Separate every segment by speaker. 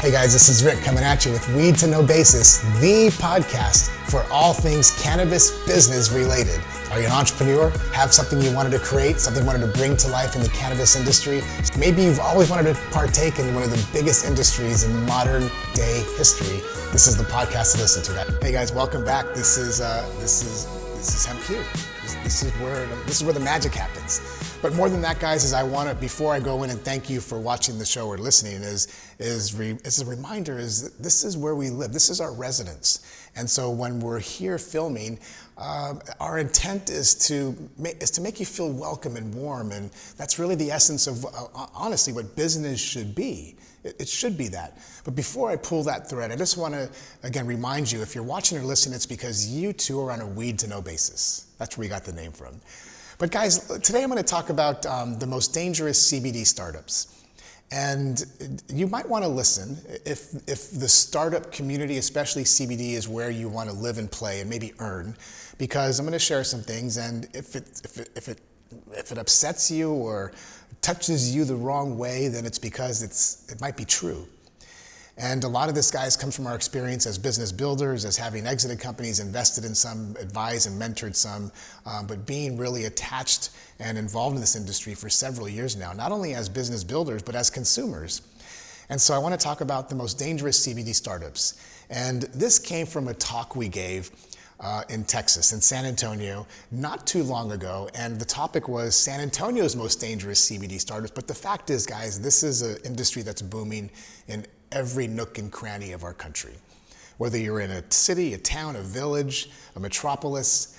Speaker 1: Hey guys, this is Rick coming at you with Weed to No Basis, the podcast for all things cannabis business related. Are you an entrepreneur? Have something you wanted to create, something you wanted to bring to life in the cannabis industry? Maybe you've always wanted to partake in one of the biggest industries in modern day history. This is the podcast to listen to. Hey guys, welcome back. This is HempQ. This is where the magic happens. But more than that, guys, before I go in and thank you for watching the show or listening, is a reminder this is where we live. This is our residence. And so when we're here filming, our intent is to make you feel welcome and warm. And that's really the essence of, honestly, what business should be. It should be that. But before I pull that thread, I just want to, again, remind you, if you're watching or listening, it's because you too are on a weed to no basis. That's where we got the name from. But guys, today I'm going to talk about the most dangerous CBD startups. And you might want to listen if the startup community, especially CBD, is where you want to live and play and maybe earn, because I'm going to share some things, and if it upsets you or touches you the wrong way, then it's because it might be true. And a lot of this, guys, comes from our experience as business builders, as having exited companies, invested in some, advised and mentored some, but being really attached and involved in this industry for several years now, not only as business builders, but as consumers. And so I want to talk about the most dangerous CBD startups. And this came from a talk we gave in Texas, in San Antonio, not too long ago. And the topic was San Antonio's most dangerous CBD startups. But the fact is, guys, this is an industry that's booming in every nook and cranny of our country. Whether you're in a city, a town, a village, a metropolis,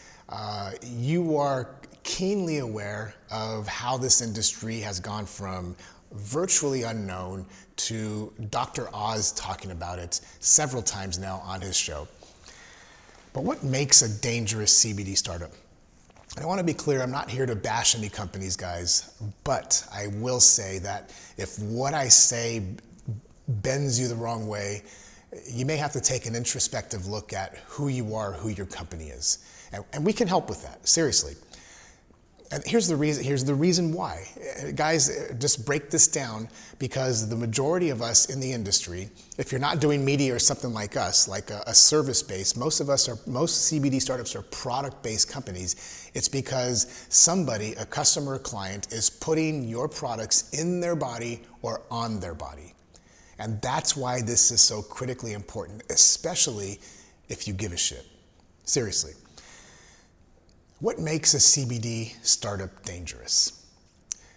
Speaker 1: you are keenly aware of how this industry has gone from virtually unknown to Dr. Oz talking about it several times now on his show. But what makes a dangerous CBD startup? I want to be clear, I'm not here to bash any companies, guys, but I will say that if what I say bends you the wrong way, you may have to take an introspective look at who you are, who your company is. And we can help with that, seriously. And here's the reason why. Guys, just break this down, because the majority of us in the industry, if you're not doing media or something like us, like a service-based, most CBD startups are product-based companies. It's because somebody, a customer or client, is putting your products in their body or on their body. And that's why this is so critically important, especially if you give a shit. Seriously. What makes a CBD startup dangerous?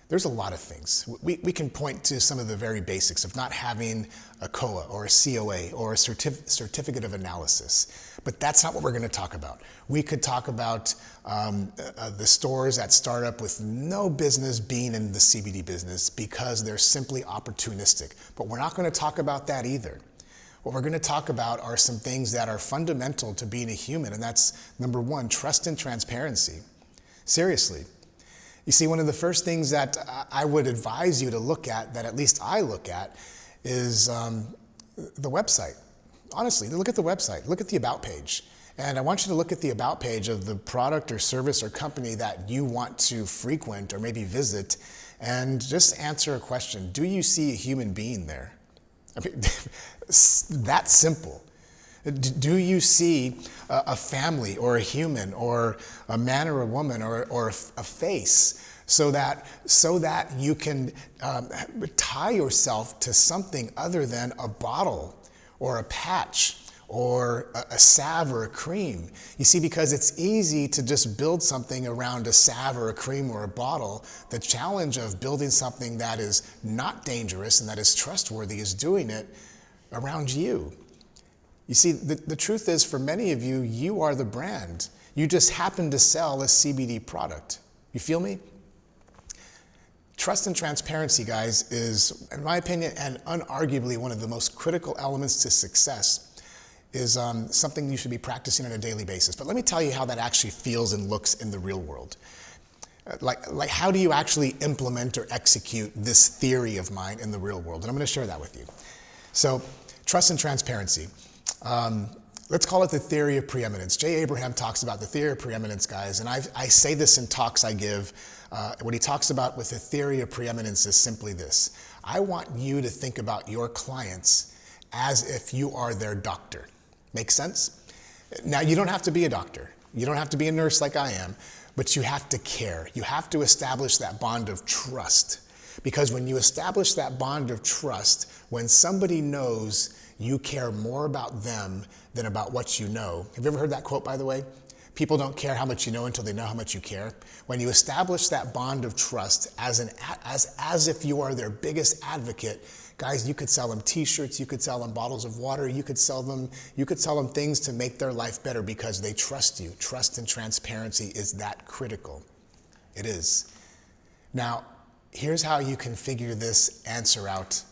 Speaker 1: There's a lot of things. We can point to some of the very basics of not having a COA or a COA or a certificate of analysis. But that's not what we're going to talk about. We could talk about the stores at startup with no business being in the CBD business because they're simply opportunistic. But we're not going to talk about that either. What we're going to talk about are some things that are fundamental to being a human, and that's, number one, trust and transparency. Seriously. You see, one of the first things that I would advise you to look at, that at least I look at, is the website. Honestly, look at the website. Look at the About page. And I want you to look at the About page of the product or service or company that you want to frequent or maybe visit, and just answer a question. Do you see a human being there? I mean, that simple. Do you see a family or a human or a man or a woman or a face so that you can tie yourself to something other than a bottle or a patch or a salve or a cream? You see, because it's easy to just build something around a salve or a cream or a bottle. The challenge of building something that is not dangerous and that is trustworthy is doing it around you. You see, the truth is, for many of you, you are the brand. You just happen to sell a CBD product. You feel me? Trust and transparency, guys, is, in my opinion, and unarguably one of the most critical elements to success, is something you should be practicing on a daily basis. But let me tell you how that actually feels and looks in the real world. Like how do you actually implement or execute this theory of mine in the real world? And I'm going to share that with you. So, trust and transparency. Let's call it the theory of preeminence. Jay Abraham talks about the theory of preeminence, guys, and I say this in talks I give. What he talks about with the theory of preeminence is simply this. I want you to think about your clients as if you are their doctor. Make sense? Now, you don't have to be a doctor. You don't have to be a nurse like I am, but you have to care. You have to establish that bond of trust. Because when you establish that bond of trust, when somebody knows you care more about them than about what you know. Have you ever heard that quote, by the way? People don't care how much you know until they know how much you care. When you establish that bond of trust as if you are their biggest advocate, guys, you could sell them t-shirts, you could sell them bottles of water, you could sell them things to make their life better because they trust you. Trust and transparency is that critical. It is. Now, here's how you can figure this answer out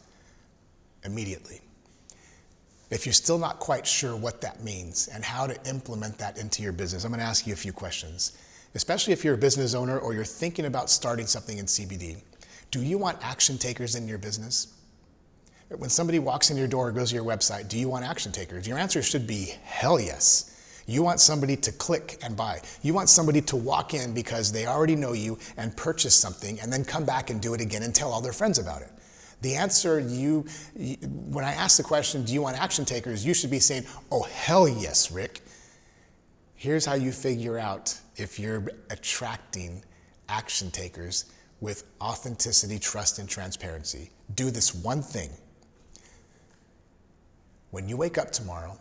Speaker 1: immediately. If you're still not quite sure what that means and how to implement that into your business, I'm going to ask you a few questions, especially if you're a business owner or you're thinking about starting something in CBD. Do you want action takers in your business? When somebody walks in your door or goes to your website, do you want action takers? Your answer should be hell yes. You want somebody to click and buy. You want somebody to walk in because they already know you and purchase something and then come back and do it again and tell all their friends about it. The answer, when I ask the question, do you want action takers, you should be saying, oh, hell yes, Rick. Here's how you figure out if you're attracting action takers with authenticity, trust, and transparency. Do this one thing. When you wake up tomorrow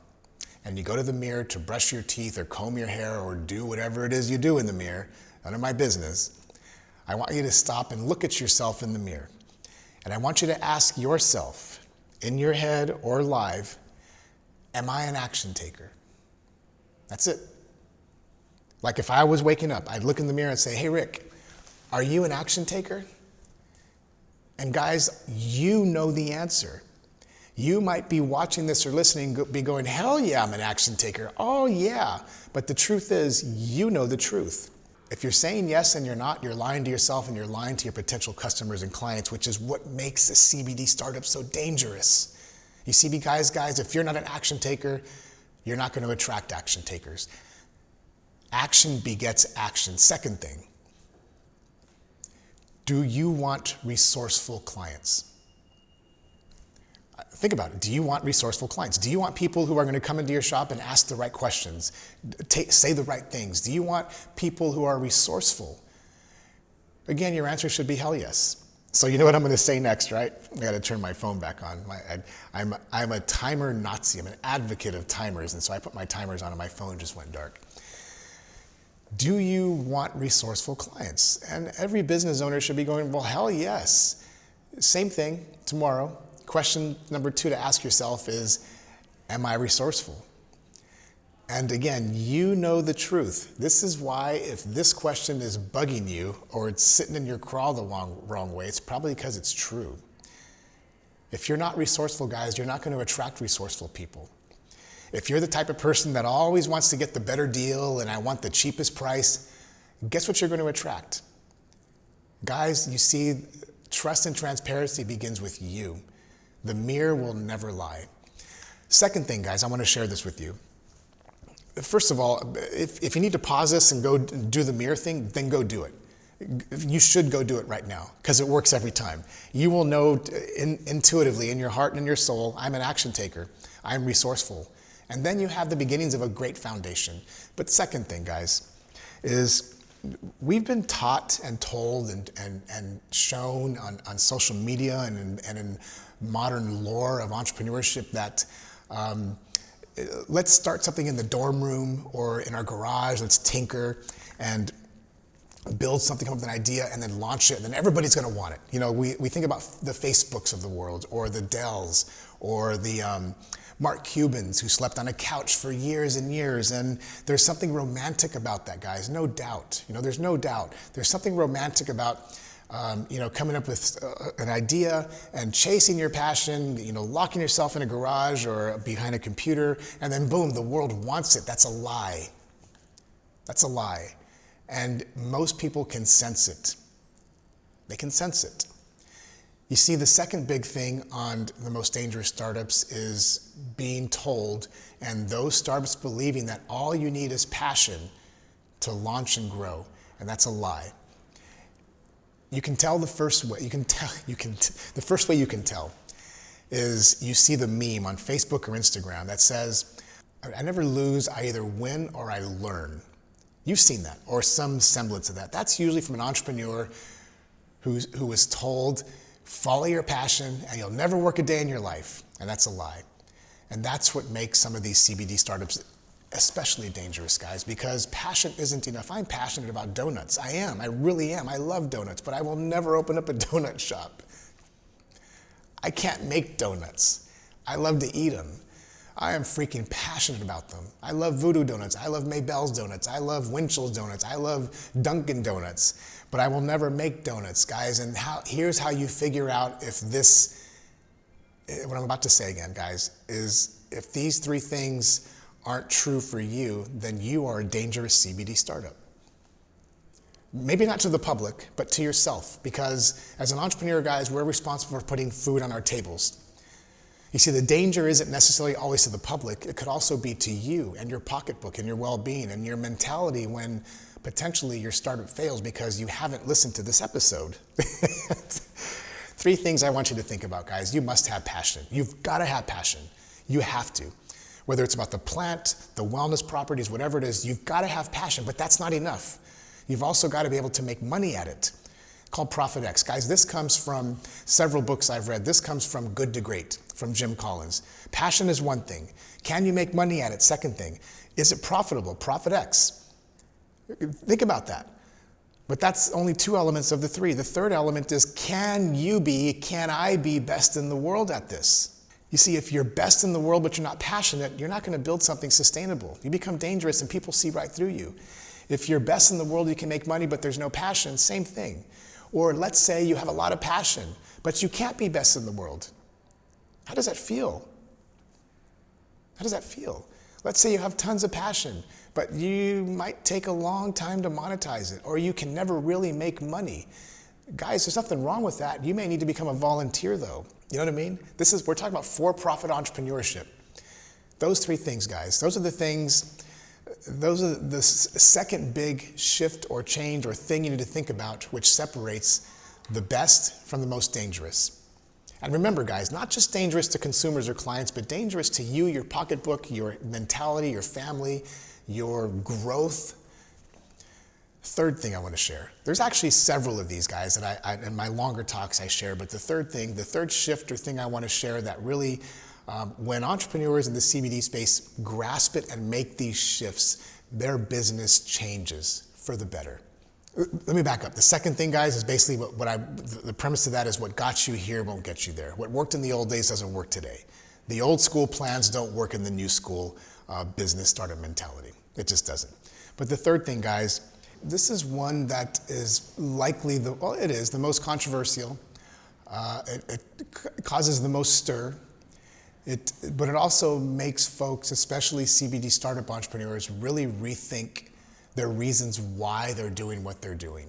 Speaker 1: and you go to the mirror to brush your teeth or comb your hair or do whatever it is you do in the mirror, none of my business, I want you to stop and look at yourself in the mirror. And I want you to ask yourself, in your head or live, am I an action taker? That's it. Like if I was waking up, I'd look in the mirror and say, hey, Rick, are you an action taker? And guys, you know the answer. You might be watching this or listening, be going, hell yeah, I'm an action taker. Oh yeah. But the truth is, you know the truth. If you're saying yes and you're not, you're lying to yourself and you're lying to your potential customers and clients, which is what makes a CBD startup so dangerous. You see, guys, if you're not an action taker, you're not going to attract action takers. Action begets action. Second thing, do you want resourceful clients? Think about it. Do you want resourceful clients? Do you want people who are going to come into your shop and ask the right questions, say the right things? Do you want people who are resourceful? Again, your answer should be hell yes. So you know what I'm going to say next, right? I got to turn my phone back on. I'm a timer Nazi. I'm an advocate of timers, and so I put my timers on and my phone just went dark. Do you want resourceful clients? And every business owner should be going, well, hell yes. Same thing tomorrow. Question number 2 to ask yourself is, am I resourceful? And again, you know the truth. This is why if this question is bugging you or it's sitting in your craw the wrong way, it's probably because it's true. If you're not resourceful, guys, you're not going to attract resourceful people. If you're the type of person that always wants to get the better deal and I want the cheapest price, guess what you're going to attract? Guys, you see, trust and transparency begins with you. The mirror will never lie. Second thing, guys, I want to share this with you. First of all, if you need to pause this and go do the mirror thing, then go do it. You should go do it right now because it works every time. You will know intuitively in your heart and in your soul, I'm an action taker. I'm resourceful. And then you have the beginnings of a great foundation. But second thing, guys, is we've been taught and told and shown on social media and in modern lore of entrepreneurship that let's start something in the dorm room or in our garage, let's tinker and build something, come up with an idea and then launch it and then everybody's going to want it. You know, we think about the Facebooks of the world or the Dells or the Mark Cubans who slept on a couch for years and years, and there's something romantic about that, guys, no doubt. You know, there's no doubt. There's something romantic about coming up with an idea and chasing your passion, locking yourself in a garage or behind a computer, and then boom, the world wants it. That's a lie. That's a lie. And most people can sense it. They can sense it. You see, the second big thing on the most dangerous startups is being told, and those startups believing that all you need is passion to launch and grow, and that's a lie. You can tell the first way. The first way you can tell is you see the meme on Facebook or Instagram that says, I never lose, I either win or I learn. You've seen that, or some semblance of that. That's usually from an entrepreneur who was told, follow your passion and you'll never work a day in your life. And that's a lie. And that's what makes some of these CBD startups especially dangerous, guys, because passion isn't enough. I'm passionate about donuts. I am. I really am. I love donuts, but I will never open up a donut shop. I can't make donuts. I love to eat them. I am freaking passionate about them. I love Voodoo Donuts. I love Maybell's Donuts. I love Winchell's Donuts. I love Dunkin' Donuts. But I will never make donuts, guys. And here's how you figure out if this, what I'm about to say again, guys, is if these three things aren't true for you, then you are a dangerous CBD startup. Maybe not to the public, but to yourself. Because as an entrepreneur, guys, we're responsible for putting food on our tables. You see, the danger isn't necessarily always to the public. It could also be to you and your pocketbook and your well-being and your mentality when potentially your startup fails because you haven't listened to this episode. Three things I want you to think about, guys. You must have passion. You've got to have passion. You have to. Whether it's about the plant, the wellness properties, whatever it is, you've got to have passion, but that's not enough. You've also got to be able to make money at it. Called Profit X. Guys, this comes from several books I've read. This comes from Good to Great, from Jim Collins. Passion is one thing. Can you make money at it? Second thing. Is it profitable? Profit X. Think about that. But that's only two elements of the three. The third element is, can I be best in the world at this? You see, if you're best in the world but you're not passionate, you're not going to build something sustainable. You become dangerous and people see right through you. If you're best in the world, you can make money, but there's no passion, same thing. Or let's say you have a lot of passion, but you can't be best in the world. How does that feel? How does that feel? Let's say you have tons of passion, but you might take a long time to monetize it, or you can never really make money. Guys, there's nothing wrong with that. You may need to become a volunteer though. You know what I mean? We're talking about for-profit entrepreneurship. Those three things, guys, those are the second big shift or change or thing you need to think about, which separates the best from the most dangerous. And remember, guys, not just dangerous to consumers or clients, but dangerous to you, your pocketbook, your mentality, your family, your growth. Third thing I want to share. There's actually several of these, guys, that in my longer talks I share, but the third shift or thing I want to share that really, when entrepreneurs in the CBD space grasp it and make these shifts, their business changes for the better. Let me back up. The second thing, guys, is basically the premise of that is what got you here won't get you there. What worked in the old days doesn't work today. The old school plans don't work in the new school business startup mentality. It just doesn't. But the third thing, guys, this is one that is likely it is the most controversial. It causes the most stir. But it also makes folks, especially CBD startup entrepreneurs, really rethink their reasons why they're doing what they're doing.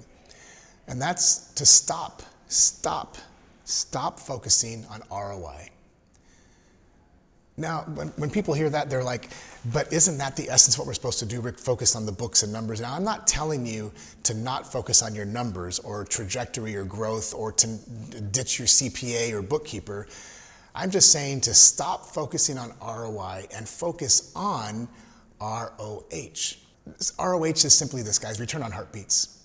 Speaker 1: And that's to stop focusing on ROI. Now, when people hear that, they're like, but isn't that the essence of what we're supposed to do? We're focused on the books and numbers. Now, I'm not telling you to not focus on your numbers or trajectory or growth or to ditch your CPA or bookkeeper. I'm just saying to stop focusing on ROI and focus on ROH. ROH is simply this, guys, return on heartbeats.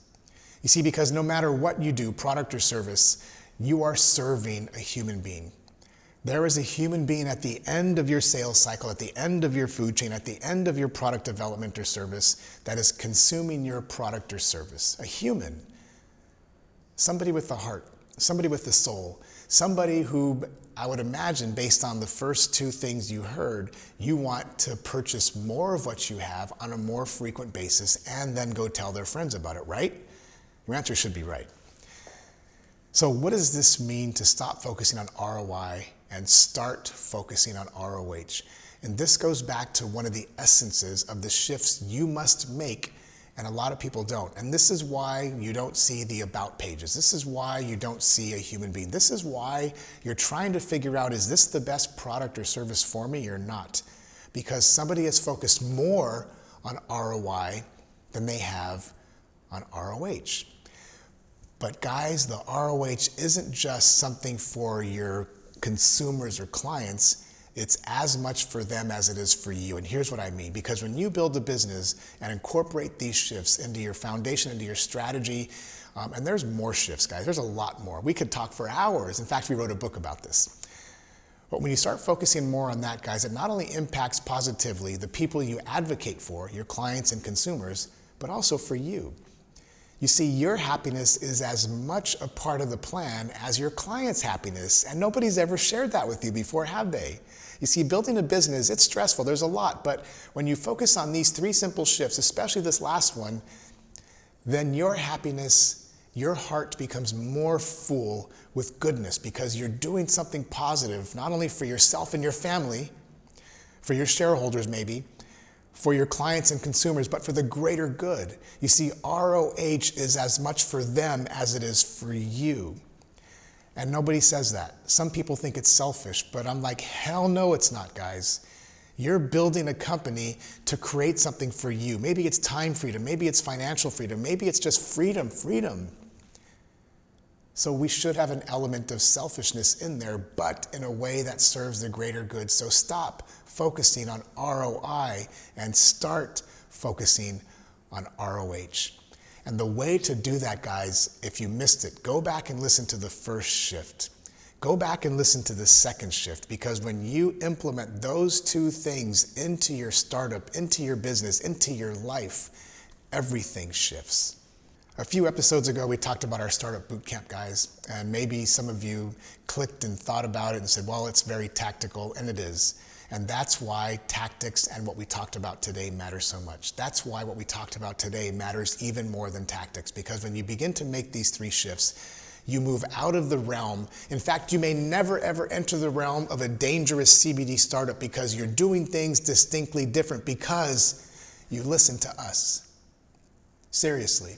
Speaker 1: You see, because no matter what you do, product or service, you are serving a human being. There is a human being at the end of your sales cycle, at the end of your food chain, at the end of your product development or service that is consuming your product or service. A human. Somebody with the heart, somebody with the soul, somebody who I would imagine, based on the first two things you heard, you want to purchase more of what you have on a more frequent basis and then go tell their friends about it, right? Your answer should be right. So what does this mean to stop focusing on ROI and start focusing on ROH? And this goes back to one of the essences of the shifts you must make, and a lot of people don't. And this is why you don't see the about pages. This is why you don't see a human being. This is why you're trying to figure out, is this the best product or service for me or not? Because somebody has focused more on ROI than they have on ROH. But guys, the ROH isn't just something for your consumers or clients, it's as much for them as it is for you. And here's what I mean, because when you build a business and incorporate these shifts into your foundation, into your strategy, and there's more shifts, guys, there's a lot more. We could talk for hours. In fact, we wrote a book about this. But when you start focusing more on that, guys, it not only impacts positively the people you advocate for, your clients and consumers, but also for you. You see, your happiness is as much a part of the plan as your client's happiness, and nobody's ever shared that with you before, have they? You see, building a business, it's stressful, there's a lot, but when you focus on these three simple shifts, especially this last one, then your happiness, your heart becomes more full with goodness because you're doing something positive, not only for yourself and your family, for your shareholders maybe, for your clients and consumers, but for the greater good. You see, ROH is as much for them as it is for you. And nobody says that. Some people think it's selfish, but I'm like, hell no, it's not, guys. You're building a company to create something for you. Maybe it's time freedom, maybe it's financial freedom, maybe it's just freedom. So we should have an element of selfishness in there, but in a way that serves the greater good. So stop focusing on ROI and start focusing on ROH. And the way to do that, guys, if you missed it, go back and listen to the first shift. Go back and listen to the second shift, because when you implement those two things into your startup, into your business, into your life, everything shifts. A few episodes ago, we talked about our startup bootcamp, guys, and maybe some of you clicked and thought about it and said, well, it's very tactical, and it is. And that's why tactics and what we talked about today matter so much. That's why what we talked about today matters even more than tactics, because when you begin to make these three shifts, you move out of the realm. In fact, you may never ever enter the realm of a dangerous CBD startup because you're doing things distinctly different because you listen to us. Seriously.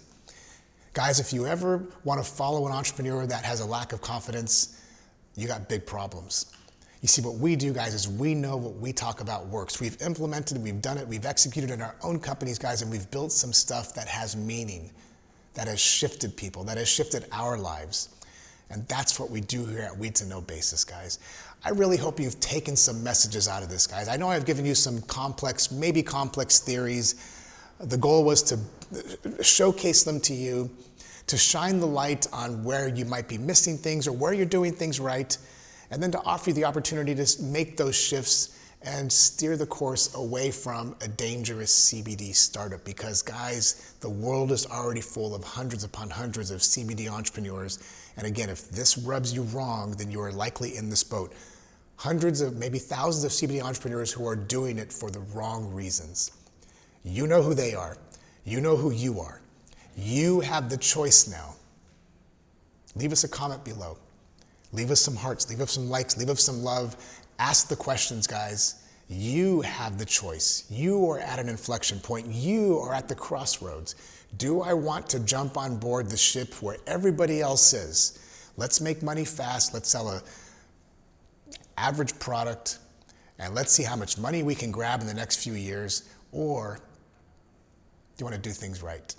Speaker 1: Guys, if you ever want to follow an entrepreneur that has a lack of confidence, you got big problems. You see, what we do, guys, is we know what we talk about works. We've implemented, we've done it, we've executed in our own companies, guys, and we've built some stuff that has meaning, that has shifted people, that has shifted our lives. And that's what we do here at Weed to Know Basis, guys. I really hope you've taken some messages out of this, guys. I know I've given you some complex, maybe complex theories. The goal was to showcase them to you, to shine the light on where you might be missing things or where you're doing things right, and then to offer you the opportunity to make those shifts and steer the course away from a dangerous CBD startup. Because, guys, the world is already full of hundreds upon hundreds of CBD entrepreneurs. And again, if this rubs you wrong, then you are likely in this boat. Hundreds of, maybe thousands of CBD entrepreneurs who are doing it for the wrong reasons. You know who they are. You know who you are. You have the choice now. Leave us a comment below. Leave us some hearts, leave us some likes, leave us some love. Ask the questions, guys. You have the choice. You are at an inflection point. You are at the crossroads. Do I want to jump on board the ship where everybody else is? Let's make money fast. Let's sell an average product, and let's see how much money we can grab in the next few years. Or do you want to do things right?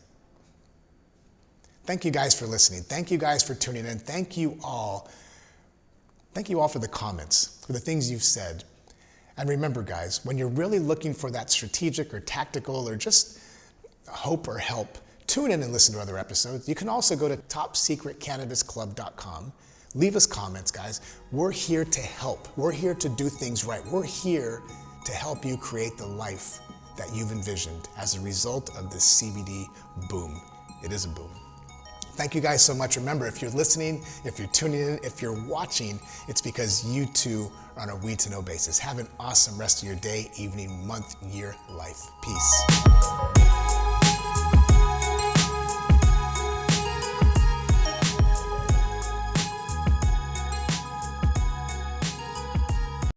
Speaker 1: Thank you guys for listening. Thank you guys for tuning in. Thank you all. Thank you all for the comments, for the things you've said. And remember, guys, when you're really looking for that strategic or tactical or just hope or help, tune in and listen to other episodes. You can also go to topsecretcannabisclub.com. Leave us comments, guys. We're here to help. We're here to do things right. We're here to help you create the life that you've envisioned as a result of this CBD boom. It is a boom. Thank you guys so much. Remember, if you're listening, if you're tuning in, if you're watching, it's because you too are on a Weed to Know basis. Have an awesome rest of your day, evening, month, year, life. Peace.